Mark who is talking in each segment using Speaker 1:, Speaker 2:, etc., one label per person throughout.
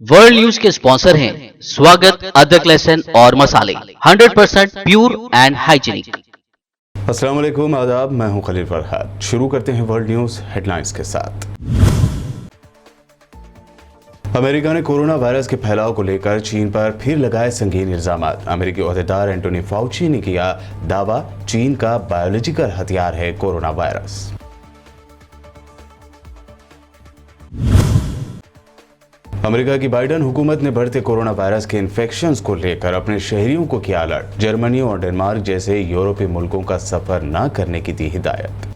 Speaker 1: World news के sponsor हैं स्वागत, अदरक, लहसुन और मसाले 100% प्योर एंड हाइजीनिक।
Speaker 2: अस्सलाम वालेकुम, आदाब। मैं हूं खलील फरहाद। शुरू करते हैं वर्ल्ड न्यूज हेडलाइंस के साथ। अमेरिका ने कोरोना वायरस के फैलाव को लेकर चीन पर फिर लगाए संगीन इल्जाम। अमेरिकी ओहदेदार एंटोनी फाउची ने किया दावा, चीन का बायोलॉजिकल हथियार है कोरोना वायरस। अमेरिका की बाइडेन हुकूमत ने बढ़ते कोरोना वायरस के इन्फेक्शंस को लेकर अपने शहरियों को किया अलर्ट। जर्मनी और डेनमार्क जैसे यूरोपीय मुल्कों का सफर न करने की दी हिदायत।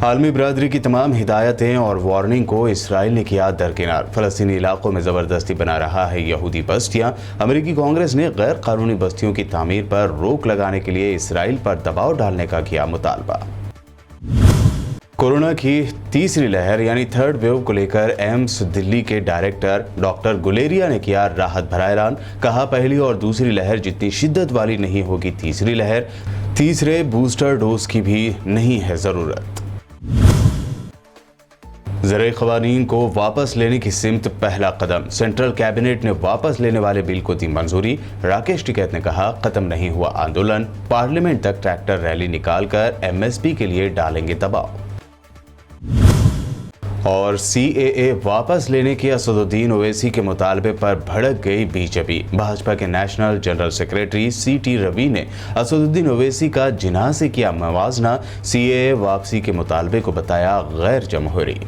Speaker 2: आलमी बिरादरी की तमाम हिदायतें और वार्निंग को इसराइल ने किया दरकिनार। फलस्तीनी इलाकों में जबरदस्ती बना रहा है यहूदी बस्तियां। अमेरिकी कांग्रेस ने गैर कानूनी बस्तियों की तामीर पर रोक लगाने के लिए इसराइल पर दबाव डालने का किया मुतालबा। कोरोना की तीसरी लहर यानी थर्ड वेव को लेकर एम्स दिल्ली के डायरेक्टर डॉक्टर गुलेरिया ने किया राहत भरा ऐलान। कहा, पहली और दूसरी लहर जितनी शिद्दत वाली नहीं होगी तीसरी लहर। तीसरे बूस्टर डोज की भी नहीं है जरूरत। ज़राई क़वानीन को वापस लेने की सिमत पहला कदम। सेंट्रल कैबिनेट ने वापस लेने वाले बिल को दी मंजूरी। राकेश टिकैत ने कहा, खत्म नहीं हुआ आंदोलन, पार्लियामेंट तक ट्रैक्टर रैली निकालकर एमएसपी के लिए डालेंगे दबाव। और सीएए वापस लेने के असदुद्दीन ओवैसी के मुतालबे पर भड़क गई बीजेपी। भाजपा के नेशनल जनरल सेक्रेटरी सीटी रवि ने असदुद्दीन ओवैसी का जिनाह से किया मवाजना। सीएए वापसी के मुतालबे को बताया गैर जमहूरी।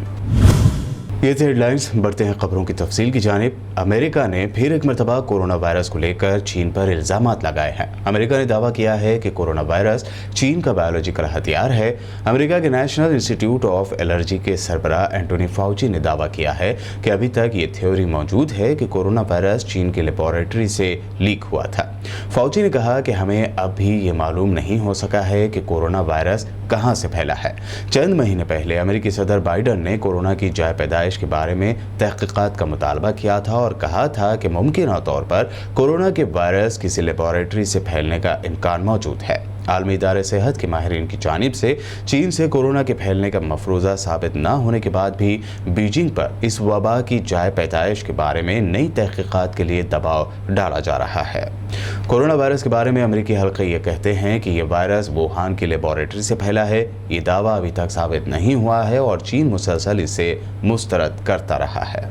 Speaker 2: ये थे हेडलाइंस। बढ़ते हैं खबरों की तफसील की जानिब। अमेरिका ने फिर एक मरतबा कोरोना वायरस को लेकर चीन पर इल्जामात लगाए हैं। अमेरिका ने दावा किया है कि कोरोना वायरस चीन का बायोलॉजिकल हथियार है। अमेरिका के नेशनल इंस्टीट्यूट ऑफ एलर्जी के सरबराह एंटोनी फाउची ने दावा किया है कि अभी तक ये थ्योरी मौजूद है कि कोरोना वायरस चीन के लेबोरेटरी से लीक हुआ था। फाउची ने कहा कि हमें अब भी ये मालूम नहीं हो सका है कि कोरोना वायरस कहां से फैला है। चंद महीने पहले अमेरिकी सदर बाइडेन ने कोरोना की जाए पैदाइश के बारे में तहकीकात का मुतालबा किया था और कहा था कि मुमकिन तौर पर कोरोना के वायरस किसी लेबोरेटरी से फैलने का इम्कान मौजूद है। आलमी इदारे सेहत के माहिरीन की जानिब से चीन से कोरोना के फैलने का मफरूज़ा साबित न होने के बाद भी बीजिंग पर इस वबा की जाए पैदाइश के बारे में नई तहकीकात के लिए दबाव डाला जा रहा है। कोरोना वायरस के बारे में अमेरिकी हल्के ये कहते हैं कि यह वायरस वुहान की लेबोरेटरी से फैला है। ये दावा अभी तक साबित नहीं हुआ है और चीन मुसलसल इसे मुस्तरद करता रहा है।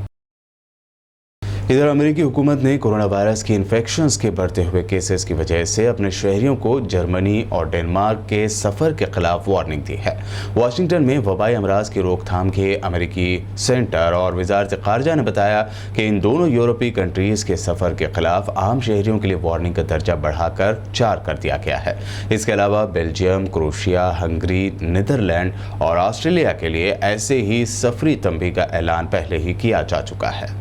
Speaker 2: इधर अमेरिकी हुकूमत ने कोरोना वायरस की इन्फेक्शंस के बढ़ते हुए केसेस की वजह से अपने शहरियों को जर्मनी और डेनमार्क के सफ़र के खिलाफ वार्निंग दी है। वाशिंगटन में वबाई अमराज की रोकथाम के अमेरिकी सेंटर और वजारत खारजा ने बताया कि इन दोनों यूरोपीय कंट्रीज़ के सफ़र के खिलाफ आम शहरियों के लिए वार्निंग का दर्जा बढ़ाकर 4 कर दिया गया है। इसके अलावा बेल्जियम, क्रोएशिया, हंगरी, नीदरलैंड और ऑस्ट्रेलिया के लिए ऐसे ही सफरी तंबी का ऐलान पहले ही किया जा चुका है।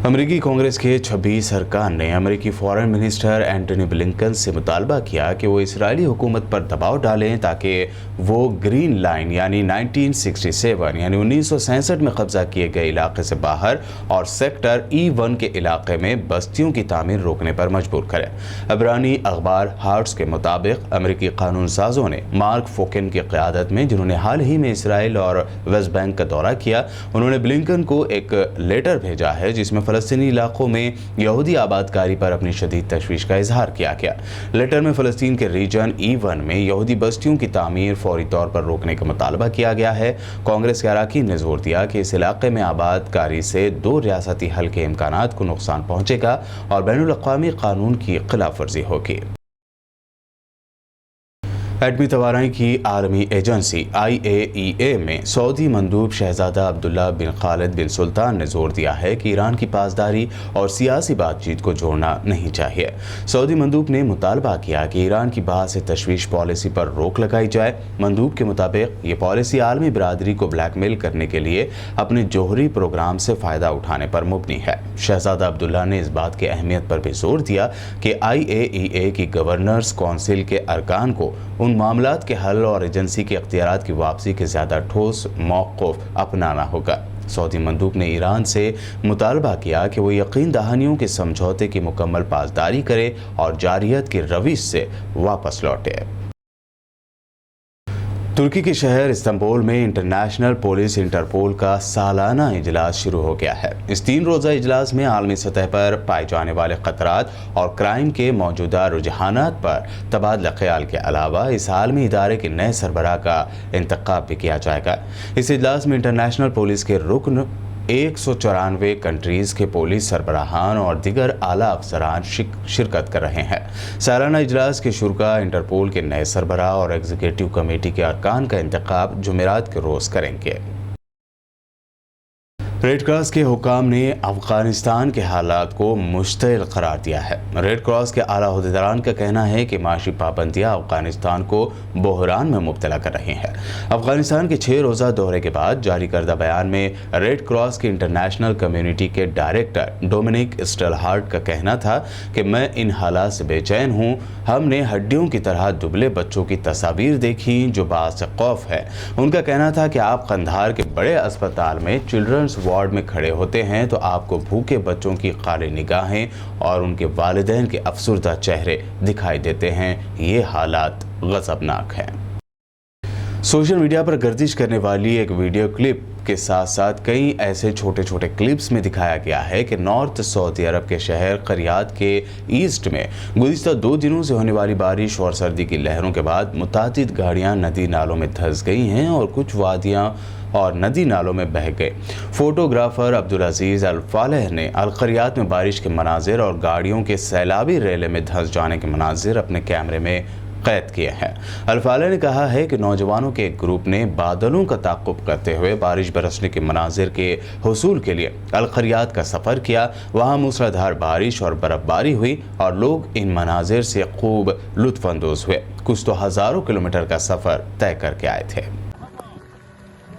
Speaker 2: अमेरिकी कांग्रेस के 26 अरकान ने अमेरिकी फॉरेन मिनिस्टर एंटोनी ब्लिंकन से मुतालबा किया कि वो इसराइली हुकूमत पर दबाव डालें ताकि वो ग्रीन लाइन यानी 1967 यानी 1967 में कब्जा किए गए इलाके से बाहर और सेक्टर E1 के इलाके में बस्तियों की तामीर रोकने पर मजबूर करें। अबरानी अखबार हार्ट्स के मुताबिक अमेरिकी कानून साजों ने मार्क फोकिन की क़यादत में, जिन्होंने हाल ही में इसराइल और वेस्ट बैंक का दौरा किया, उन्होंने ब्लिंकन को एक लेटर भेजा है जिसमें फ़लस्तीनी इलाकों में यहूदी आबादकारी पर अपनी शदीद तशवीश का इजहार किया गया। लेटर में फ़लस्तीन के रीजन E1 में यहूदी बस्तियों की तामीर फौरी तौर पर रोकने का मुतालबा किया गया है। कांग्रेस के अरकान ने जोर दिया कि इस इलाके में आबादकारी से 2 रियासती हल के इम्कानात को नुकसान पहुँचेगा और बैनुल अक़वामी कानून की खिलाफ वर्जी होगी। एटमी तवाराई की आलमी एजेंसी IAEA में सऊदी मंदूब शहजादा अब्दुल्ला बिन खालिद बिन सुल्तान ने जोर दिया है कि ईरान की पासदारी और सियासी बातचीत को जोड़ना नहीं चाहिए। सऊदी मंदूब ने मुतालबा किया कि ईरान की बात से तशवीश पॉलिसी पर रोक लगाई जाए। मंदूब के मुताबिक ये पॉलिसी आलमी बिरादरी को ब्लैकमेल करने के लिए अपने जोहरी प्रोग्राम से फ़ायदा उठाने पर मुबनी है। शहजादा अब्दुल्ला ने इस बात की अहमियत पर भी जोर दिया कि IAEA की गवर्नर्स कौंसिल के अरकान को उन मामलात के हल और एजेंसी के इख्तियारात की वापसी के ज़्यादा ठोस मौक़िफ़ अपनाना होगा। सऊदी मंदूब ने ईरान से मुतालबा किया कि वो यकीन दहानियों के समझौते की मुकम्मल पासदारी करे और जारियत की रविश से वापस लौटे। तुर्की के शहर इस्तांबुल में इंटरनेशनल पुलिस इंटरपोल का सालाना इजलास शुरू हो गया है। इस 3 रोज़ा इजलास में आलमी सतह पर पाए जाने वाले खतरात और क्राइम के मौजूदा रुझानात पर तबादला ख्याल के अलावा इस आलमी इदारे के नए सरबराह का इंतखाब भी किया जाएगा। इस इजलास में इंटरनेशनल पुलिस के रुकन 194 कंट्रीज के पुलिस सरबराहान और दिगर आला अफसरान शिरकत कर रहे हैं। सालाना इजलास के शुरा इंटरपोल के नए सरबराह और एग्जीक्यूटिव कमेटी के अरकान का इंतखाब जुमेरात के रोज़ करेंगे। रेड क्रॉस के हुकाम ने अफगानिस्तान के हालात को मुश्तिल करार दिया है। रेड क्रॉस के आला अहदेदारान का कहना है कि माशी पाबंदियां अफगानिस्तान को बहरान में मुब्तला कर रही हैं। अफगानिस्तान के 6 रोज़ा दौरे के बाद जारी करदा बयान में रेड क्रॉस की इंटरनेशनल कम्युनिटी के डायरेक्टर डोमिनिक स्टेलहार्ट का कहना था कि मैं इन हालात से बेचैन हूँ। हमने हड्डियों की तरह दुबले बच्चों की तस्वीर देखी जो बात से खौफ है। उनका कहना था कि आप कंधार के बड़े अस्पताल में चिल्ड्रंस वार्ड में खड़े होते हैं तो आपको भूखे बच्चों की काली निगाहें और उनके वालिदैन के अफसुर्दा चेहरे दिखाई देते हैं। ये हालात गज़बनाक हैं। सोशल मीडिया पर गर्दिश करने वाली एक वीडियो क्लिप के साथ साथ कई ऐसे छोटे छोटे क्लिप्स में दिखाया गया है कि नॉर्थ सऊदी अरब के शहर करियात के ईस्ट में गुज़िश्ता 2 दिनों से होने वाली बारिश और सर्दी की लहरों के बाद मुतादिद गाड़ियां नदी नालों में धंस गई हैं और कुछ वादियां और नदी नालों में बह गए। फोटोग्राफर अब्दुल अजीज़ अल फालेह ने अल करियात में बारिश के मनाजिर और गाड़ियों के सैलाबी रेले में धंस जाने के मनाजिर अपने कैमरे में कैद किए हैं। अल फालेह ने कहा है कि नौजवानों के एक ग्रुप ने बादलों का ताक़ुब करते हुए बारिश बरसने के मनाजिर के हुसूल के लिए अल करियात का सफ़र किया। वहाँ मूसलाधार बारिश और बर्फ़बारी हुई और लोग इन मनाजिर से खूब लुत्फ़अंदोज़ हुए। कुछ तो हज़ारों किलोमीटर का सफ़र तय करके आए थे।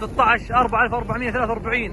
Speaker 3: 16/4/1443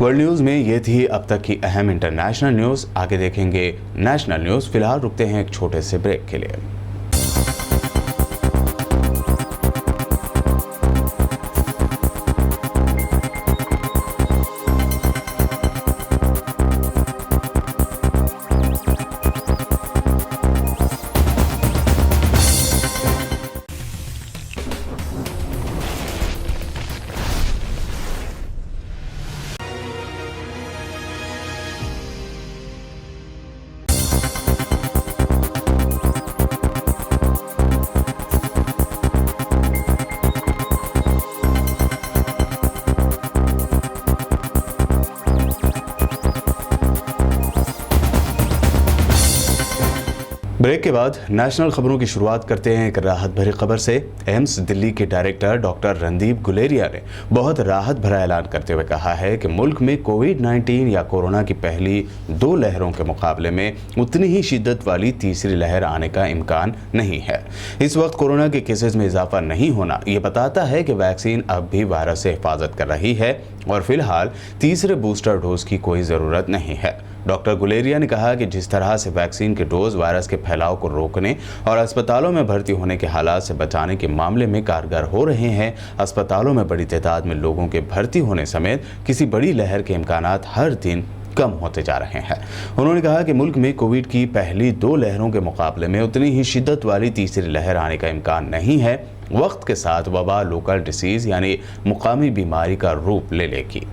Speaker 2: वर्ल्ड न्यूज़ में ये थी अब तक की अहम इंटरनेशनल न्यूज़। आगे देखेंगे नेशनल न्यूज़। फिलहाल रुकते हैं एक छोटे से ब्रेक के लिए। ब्रेक के बाद नेशनल खबरों की शुरुआत करते हैं एक राहत भरी खबर से। एम्स दिल्ली के डायरेक्टर डॉक्टर रणदीप गुलेरिया ने बहुत राहत भरा ऐलान करते हुए कहा है कि मुल्क में कोविड-19 या कोरोना की पहली 2 लहरों के मुकाबले में उतनी ही शिद्दत वाली तीसरी लहर आने का इम्कान नहीं है। इस वक्त कोरोना के केसेस में इजाफा नहीं होना ये बताता है कि वैक्सीन अब भी वायरस से हिफाजत कर रही है और फिलहाल तीसरे बूस्टर डोज की कोई ज़रूरत नहीं है। डॉक्टर गुलेरिया ने कहा कि जिस तरह से वैक्सीन के डोज वायरस के फैलाव को रोकने और अस्पतालों में भर्ती होने के हालात से बचाने के मामले में कारगर हो रहे हैं, अस्पतालों में बड़ी तादाद में लोगों के भर्ती होने समेत किसी बड़ी लहर के इम्कानात हर दिन कम होते जा रहे हैं। उन्होंने कहा कि मुल्क में कोविड की पहली 2 लहरों के मुकाबले में उतनी ही शिद्दत वाली तीसरी लहर आने का इम्कान नहीं है। वक्त के साथ वबा लोकल डिसीज यानी मुकामी बीमारी का रूप ले लेगी।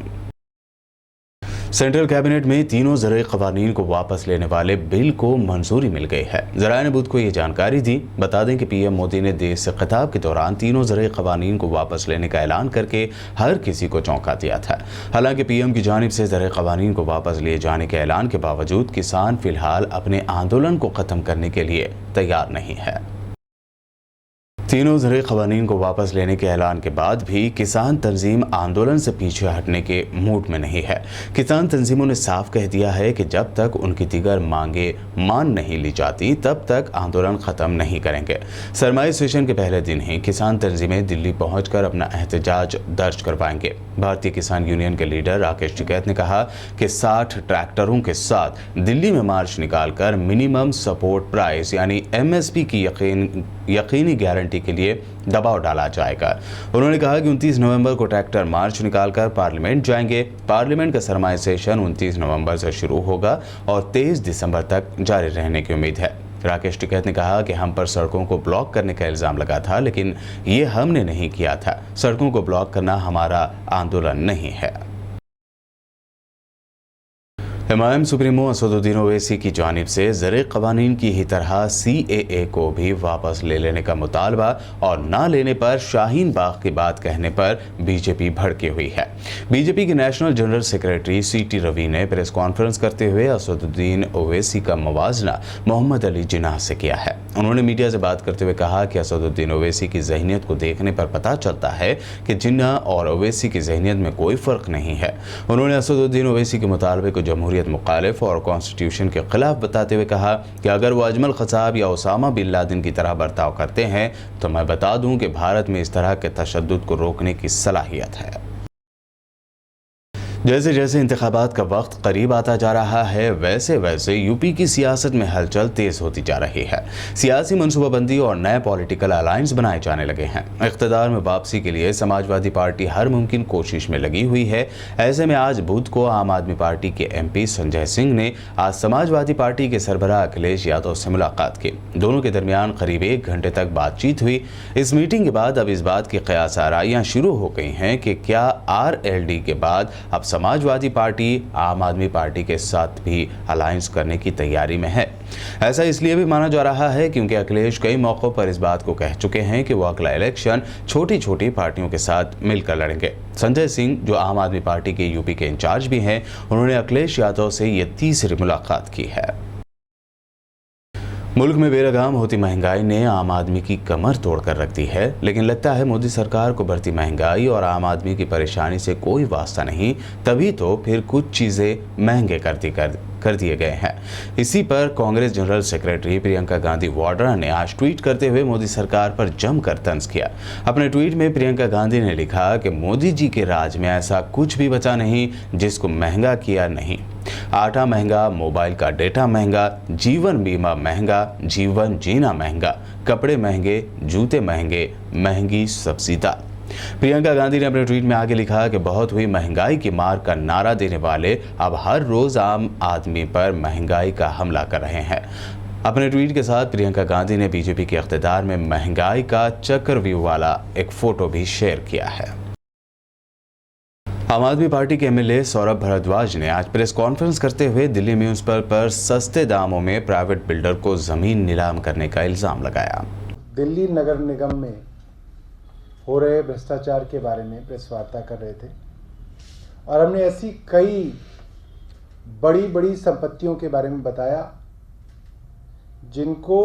Speaker 2: सेंट्रल कैबिनेट में तीनों ज़रूरी क़वानीन को वापस लेने वाले बिल को मंजूरी मिल गई है। ज़राए ने बुध को ये जानकारी दी। बता दें कि पीएम मोदी ने देश से खिताब के दौरान तीनों ज़रूरी क़वानीन को वापस लेने का ऐलान करके हर किसी को चौंका दिया था। हालांकि पीएम की जानिब से ज़रूरी क़वानीन को वापस लिए जाने के ऐलान के बावजूद किसान फिलहाल अपने आंदोलन को ख़त्म करने के लिए तैयार नहीं है। तीनों ज़रूरी क़वानीन को वापस लेने के ऐलान के बाद भी किसान तंजीम आंदोलन से पीछे हटने के मूड में नहीं है। किसान तंजीमों ने साफ कह दिया है कि जब तक उनकी दीगर मांगे मान नहीं ली जाती तब तक आंदोलन ख़त्म नहीं करेंगे। सरमाई सेशन के पहले दिन ही किसान तंजीमें दिल्ली पहुंचकर अपना एहतजाज दर्ज करवाएंगे। भारतीय किसान यूनियन के लीडर राकेश टिकैत ने कहा कि 60 ट्रैक्टरों के साथ दिल्ली में मार्च निकालकर मिनिमम सपोर्ट प्राइस यानी MSP की यकीनी गारंटी के लिए दबाव डाला जाएगा। उन्होंने कहा कि 29 नवंबर को ट्रैक्टर मार्च निकालकर पार्लियामेंट जाएंगे। पार्लियामेंट का सरमाई सेशन 29 नवंबर से शुरू होगा और 23 दिसंबर तक जारी रहने की उम्मीद है। राकेश टिकैत ने कहा कि हम पर सड़कों को ब्लॉक करने का इल्ज़ाम लगा था, लेकिन ये हमने नहीं किया था। सड़कों को ब्लॉक करना हमारा आंदोलन नहीं है। MIM सुप्रीमो असदुद्दीन ओवैसी की जानिब से ज़रूरी क़वानीन की ही तरह CAA को भी वापस ले लेने का मुतालबा और ना लेने पर शाहीन बाग की बात कहने पर बीजेपी भड़की हुई है। बीजेपी के national general secretary CT Ravi ने प्रेस कॉन्फ्रेंस करते हुए असदुद्दीन ओवैसी का मवाजना मोहम्मद अली जिन्नाह से किया है। उन्होंने मीडिया से बात करते हुए कहा कि असदुद्दीन ओवैसी की जहनीत को देखने पर पता चलता है कि जिन्नाह और ओवैसी की जहनीत में कोई फ़र्क नहीं है। उन्होंने असदुद्दीन ओवैसी के मुतालबे को जमहूरियत मुखालिफ और कॉन्स्टिट्यूशन के खिलाफ बताते हुए कहा कि अगर वो अजमल ख़साब या उसामा बिन लादेन की तरह बर्ताव करते हैं तो मैं बता दूं कि भारत में इस तरह के तशद्दुद को रोकने की सलाहियत है। जैसे जैसे इंतखाबात का वक्त करीब आता जा रहा है वैसे वैसे यूपी की सियासत में हलचल तेज होती जा रही है। सियासी मनसूबाबंदी और नए पॉलिटिकल अलायंस बनाए जाने लगे हैं। इख्तिदार में वापसी के लिए समाजवादी पार्टी हर मुमकिन कोशिश में लगी हुई है। ऐसे में आज बुध को आम आदमी पार्टी के MP संजय सिंह ने आज समाजवादी पार्टी के सरबराह अखिलेश यादव से मुलाकात की। दोनों के दरमियान करीब 1 घंटे तक बातचीत हुई। इस मीटिंग के बाद अब इस बात की क़यास आराइयाँ शुरू हो गई हैं कि क्या RLD के बाद अब समाजवादी पार्टी आम आदमी पार्टी के साथ भी अलायंस करने की तैयारी में है। ऐसा इसलिए भी माना जा रहा है क्योंकि अखिलेश कई मौक़ों पर इस बात को कह चुके हैं कि वो अगला इलेक्शन छोटी छोटी पार्टियों के साथ मिलकर लड़ेंगे। संजय सिंह जो आम आदमी पार्टी के यूपी के इंचार्ज भी हैं, उन्होंने अखिलेश यादव से ये तीसरी मुलाकात की है। मुल्क में बेलगाम होती महंगाई ने आम आदमी की कमर तोड़ कर रख दी है, लेकिन लगता है मोदी सरकार को बढ़ती महंगाई और आम आदमी की परेशानी से कोई वास्ता नहीं, तभी तो फिर कुछ चीज़ें महंगे कर दिए गए हैं। इसी पर कांग्रेस जनरल सेक्रेटरी प्रियंका गांधी वाड्रा ने आज ट्वीट करते हुए मोदी सरकार पर जमकर तंज किया। अपने ट्वीट में प्रियंका गांधी ने लिखा कि मोदी जी के राज में ऐसा कुछ भी बचा नहीं जिसको महंगा किया नहीं। आटा महंगा, मोबाइल का डेटा महंगा, जीवन बीमा महंगा, जीवन जीना महंगा, कपड़े महंगे, जूते महंगे, महंगी सब्जीदार। प्रियंका गांधी ने अपने ट्वीट में आगे लिखा कि बहुत हुई महंगाई की मार का नारा देने वाले अब हर रोज आम आदमी पर महंगाई का हमला कर रहे हैं। अपने ट्वीट के साथ प्रियंका गांधी ने बीजेपी के इख्तिदार में महंगाई का चक्रव्यूह वाला एक फोटो भी शेयर किया है। आम आदमी पार्टी के MLA सौरभ भारद्वाज ने आज प्रेस कॉन्फ्रेंस करते हुए दिल्ली म्यूनिसिपल पर सस्ते दामों में प्राइवेट बिल्डर को जमीन नीलाम करने का इल्जाम लगाया।
Speaker 4: दिल्ली नगर निगम में हो रहे भ्रष्टाचार के बारे में प्रेस वार्ता कर रहे थे और हमने ऐसी कई बड़ी बड़ी संपत्तियों के बारे में बताया जिनको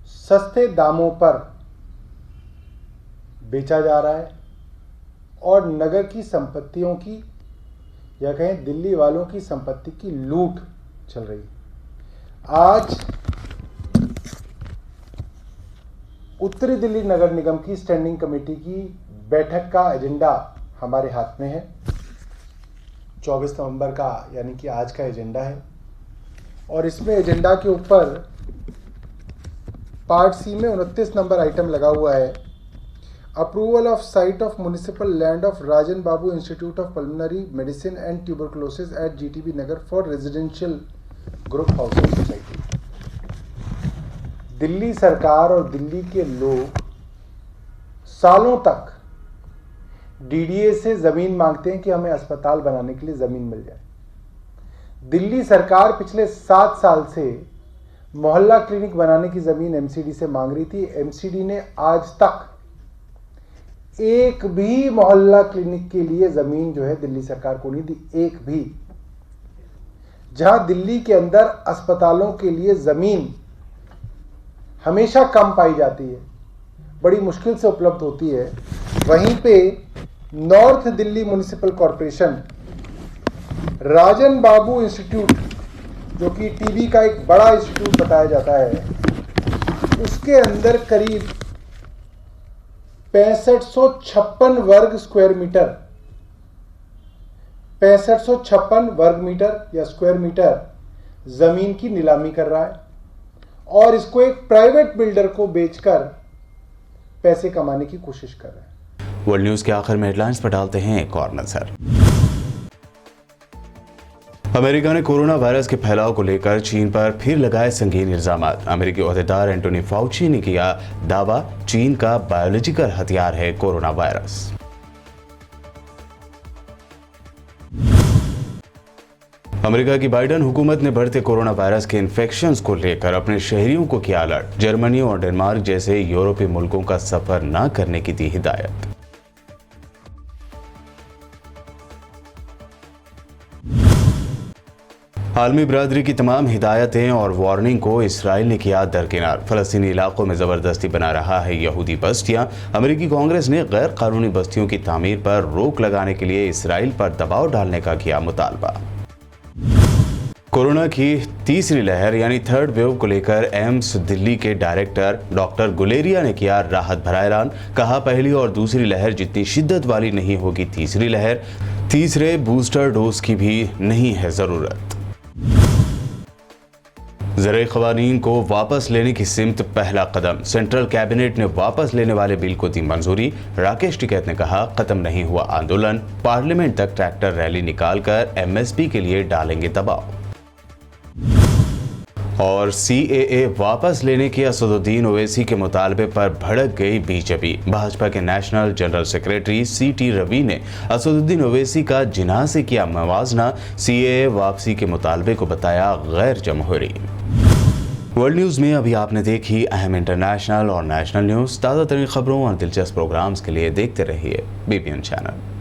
Speaker 4: सस्ते दामों पर बेचा जा रहा है और नगर की संपत्तियों की या कहें दिल्ली वालों की संपत्ति की लूट चल रही है। आज उत्तरी दिल्ली नगर निगम की स्टैंडिंग कमेटी की बैठक का एजेंडा हमारे हाथ में है। 24 नवंबर का यानी कि आज का एजेंडा है और इसमें एजेंडा के ऊपर पार्ट C में 29 नंबर आइटम लगा हुआ है। Approval of site of municipal land of Rajan Babu institute of pulmonary medicine and tuberculosis at GTB Nagar for residential group housing society. Delhi सरकार और दिल्ली के लोग सालों तक DDA से ज़मीन मांगते हैं कि हमें अस्पताल बनाने के लिए ज़मीन मिल जाए। दिल्ली सरकार पिछले 7 साल से मोहल्ला क्लिनिक बनाने की ज़मीन एमसीडी से मांग रही थी। एमसीडी ने आज तक एक भी मोहल्ला क्लिनिक के लिए ज़मीन जो है दिल्ली सरकार को नहीं दी, एक भी। जहां दिल्ली के अंदर अस्पतालों के लिए ज़मीन हमेशा कम पाई जाती है, बड़ी मुश्किल से उपलब्ध होती है, वहीं पे नॉर्थ दिल्ली म्युनिसिपल कॉरपोरेशन राजन बाबू इंस्टीट्यूट, जो कि टीबी का एक बड़ा इंस्टीट्यूट बताया जाता है, उसके अंदर करीब 6556 वर्ग स्क्वायर मीटर 6556 वर्ग मीटर या स्क्वायर मीटर जमीन की नीलामी कर रहा है और इसको एक प्राइवेट बिल्डर को बेचकर पैसे कमाने की कोशिश कर रहा है।
Speaker 2: वर्ल्ड न्यूज के आखिर में हेडलाइंस पर डालते हैं एक और नजर। अमेरिका ने कोरोना वायरस के फैलाव को लेकर चीन पर फिर लगाए संगीन इल्जाम। अमेरिकी ओहदेदार एंटोनी फाउची ने किया दावा, चीन का बायोलॉजिकल हथियार है कोरोना वायरस। अमेरिका की बाइडेन हुकूमत ने बढ़ते कोरोना वायरस के इन्फेक्शंस को लेकर अपने शहरियों को किया अलर्ट। जर्मनी और डेनमार्क जैसे यूरोपीय मुल्कों का सफर न करने की दी हिदायत। आलमी बरादरी की तमाम हिदायतें और वार्निंग को इसराइल ने किया दरकिनार। फलस्तीनी इलाकों में ज़बरदस्ती बना रहा है यहूदी बस्तियां। अमेरिकी कांग्रेस ने गैर कानूनी बस्तियों की तामीर पर रोक लगाने के लिए इसराइल पर दबाव डालने का किया मुतालबा। कोरोना की तीसरी लहर यानी थर्ड वेव को लेकर एम्स दिल्ली के डायरेक्टर डॉक्टर गुलेरिया ने किया राहत भरा ऐलान। कहा, पहली और दूसरी लहर जितनी शिद्दत वाली नहीं होगी तीसरी लहर, तीसरे बूस्टर डोज की भी नहीं है जरूरत। ज़राई क़वानीन को वापस लेने की सिमत पहला कदम। सेंट्रल कैबिनेट ने वापस लेने वाले बिल को दी मंजूरी। राकेश टिकैत ने कहा, खत्म नहीं हुआ आंदोलन, पार्लियामेंट तक ट्रैक्टर रैली निकालकर एमएसपी के लिए डालेंगे दबाव। और सीएए वापस लेने के असदुद्दीन ओवैसी के मुतालबे पर भड़क गई बीजेपी। भाजपा के नेशनल जनरल सेक्रेटरी सीटी रवि ने असदुद्दीन ओवैसी का जिनाह से किया मवाजना। सीएए वापसी के मुतालबे को बताया गैर जमहूरी। वर्ल्ड न्यूज में अभी आपने देखी अहम इंटरनेशनल और नेशनल न्यूज। ताज़ा तरीन खबरों और दिलचस्प प्रोग्राम्स के लिए देखते रहिए बीपीएन चैनल।